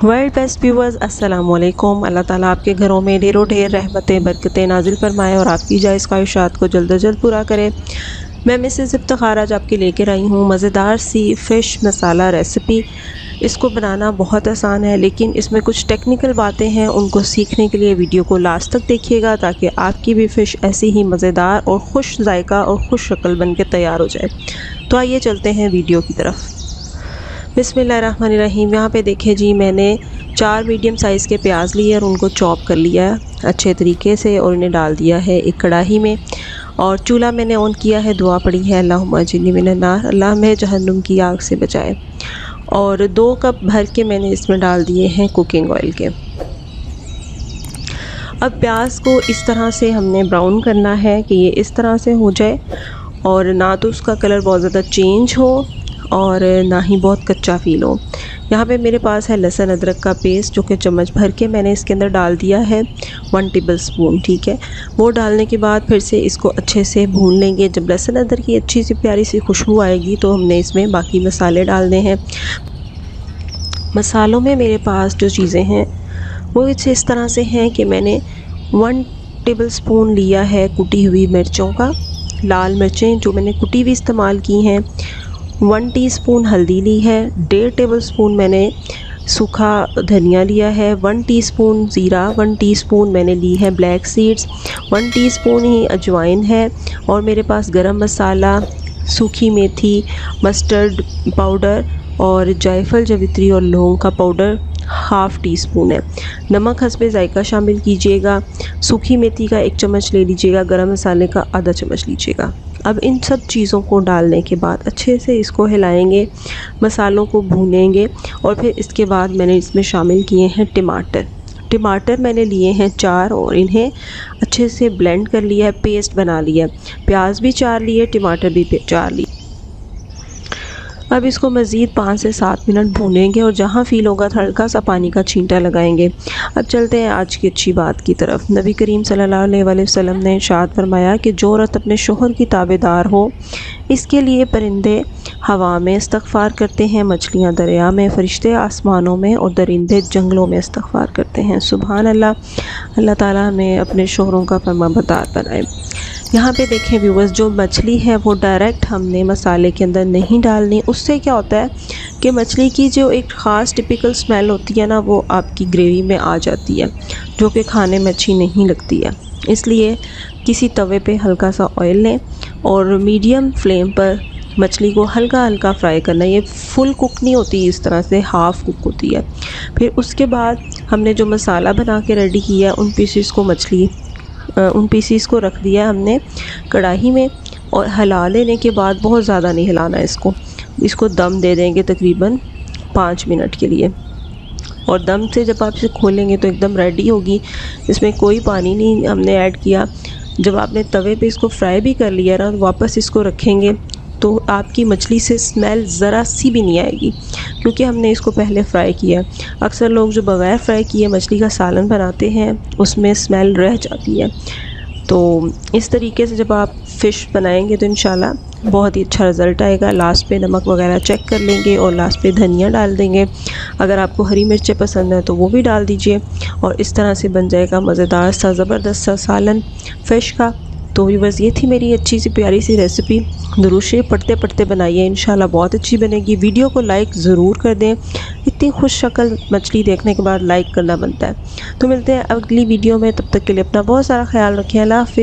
World best viewers अस्सलाम वालेकुम। अल्लाह ताला आपके घरों में ढेरों ढेर रहमतें बरकतें नाजिल फरमाए और आपकी जायज़ ख्वाहिशात को जल्द अज जल्द पूरा करे। मैं मिसेस इफ्तिखार आज आपके लेकर आई हूँ मज़ेदार सी फ़िश मसाला रेसिपी। इसको बनाना बहुत आसान है, लेकिन इसमें कुछ टेक्निकल बातें हैं, उनको सीखने के लिए वीडियो को लास्ट तक देखिएगा ताकि आपकी भी फ़िश ऐसी ही मज़ेदार और खुश जायका और खुश शक्ल बन के तैयार हो जाए। तो आइए चलते हैं वीडियो की तरफ। बिस्मिल्लाहिर्रहमानिर्रहीम। यहाँ पे देखिए जी, मैंने 4 मीडियम साइज़ के प्याज लिए और उनको चॉप कर लिया अच्छे तरीके से और इन्हें डाल दिया है एक कढ़ाई में। और चूल्हा मैंने ऑन किया है, दुआ पड़ी है अल्लाहुम्मा अजिरनी मिनन नार, अल्लाह हमें जहन्नुम की आग से बचाए। और 2 कप भर के मैंने इसमें डाल दिए हैं कुकिंग ऑयल के। अब प्याज को इस तरह से हमने ब्राउन करना है कि ये इस तरह से हो जाए और ना तो उसका कलर बहुत ज़्यादा चेंज हो और ना ही बहुत कच्चा फील हो। यहाँ पे मेरे पास है लहसुन अदरक का पेस्ट, जो कि चम्मच भर के मैंने इसके अंदर डाल दिया है 1 टेबल स्पून। ठीक है, वो डालने के बाद फिर से इसको अच्छे से भून लेंगे। जब लहसुन अदरक की अच्छी सी प्यारी सी खुशबू आएगी तो हमने इसमें बाकी मसाले डालने हैं। मसालों में मेरे पास जो चीज़ें हैं वो इस तरह से हैं कि मैंने 1 टेबल स्पून लिया है कुटी हुई मिर्चों का, लाल मिर्चें जो मैंने कुटी हुई इस्तेमाल की हैं। 1 टीस्पून हल्दी ली है। 1.5 टेबल स्पून मैंने सूखा धनिया लिया है। 1 टीस्पून ज़ीरा, 1 टीस्पून मैंने ली है ब्लैक सीड्स, 1 टीस्पून ही अजवाइन है। और मेरे पास गरम मसाला, सूखी मेथी, मस्टर्ड पाउडर और जायफल, जवित्री और लौंग का पाउडर 1/2 टीस्पून है। नमक हस्बे जायका शामिल कीजिएगा। सूखी मेथी का 1 चम्मच ले लीजिएगा, गरम मसाले का आधा चम्मच लीजिएगा। अब इन सब चीज़ों को डालने के बाद अच्छे से इसको हिलाएंगे, मसालों को भूनेंगे। और फिर इसके बाद मैंने इसमें शामिल किए हैं टमाटर मैंने लिए हैं 4 और इन्हें अच्छे से ब्लेंड कर लिया है, पेस्ट बना लिया है। प्याज भी 4 लिए, टमाटर भी 4 लिए। अब इसको मज़ीद 5 से 7 मिनट भूनेंगे और जहाँ फ़ील होगा हल्का सा पानी का छींटा लगाएंगे। अब चलते हैं आज की अच्छी बात की तरफ। नबी करीम सल्लल्लाहु अलैहि वसल्लम ने इरशाद फरमाया कि जो औरत अपने शोहर की ताबेदार हो, इसके लिए परिंदे हवा में इस्तग़फ़ार करते हैं, मछलियाँ दरिया में, फ़रिश्ते आसमानों में और दरिंदे जंगलों में इस्तग़फ़ार करते हैं। सुभान अल्लाह। अल्लाह ताला हमें अपने शोहरों का फरमाबरदार बनाए। यहाँ पे देखें व्यूअर्स, जो मछली है वो डायरेक्ट हमने मसाले के अंदर नहीं डालनी। उससे क्या होता है कि मछली की जो एक ख़ास टिपिकल स्मेल होती है ना, वो आपकी ग्रेवी में आ जाती है, जो कि खाने में अच्छी नहीं लगती है। इसलिए किसी तवे पे हल्का सा ऑयल लें और मीडियम फ्लेम पर मछली को हल्का हल्का फ्राई करना है। ये फुल कुक नहीं होती, इस तरह से हाफ़ कुक होती है। फिर उसके बाद हमने जो मसाला बना के रेडी किया है उन पीसीस को रख दिया हमने कढ़ाई में और हिला लेने के बाद, बहुत ज़्यादा नहीं हिलाना है इसको दम दे देंगे तकरीबन 5 मिनट के लिए। और दम से जब आप इसे खोलेंगे तो एकदम रेडी होगी, इसमें कोई पानी नहीं हमने ऐड किया। जब आपने तवे पे इसको फ्राई भी कर लिया ना, तो वापस इसको रखेंगे तो आपकी मछली से स्मेल ज़रा सी भी नहीं आएगी, क्योंकि हमने इसको पहले फ्राई किया। अक्सर लोग जो बग़ैर फ्राई किए मछली का सालन बनाते हैं, उसमें स्मेल रह जाती है। तो इस तरीके से जब आप फ़िश बनाएंगे तो इंशाल्लाह बहुत ही अच्छा रिज़ल्ट आएगा। लास्ट पे नमक वगैरह चेक कर लेंगे और लास्ट पे धनिया डाल देंगे। अगर आपको हरी मिर्चें पसंद है तो वो भी डाल दीजिए और इस तरह से बन जाएगा मज़ेदार सा ज़बरदस्त सा सालन फ़िश का। तो व्यूअर्स, ये थी मेरी अच्छी सी प्यारी सी रेसिपी। दुरूद शरीफ पढ़ते पढ़ते बनाइए, इंशाल्लाह बहुत अच्छी बनेगी। वीडियो को लाइक ज़रूर कर दें, इतनी खुश शक्ल मछली देखने के बाद लाइक करना बनता है। तो मिलते हैं अगली वीडियो में, तब तक के लिए अपना बहुत सारा ख्याल रखें। अल्लाह हाफ़िज़।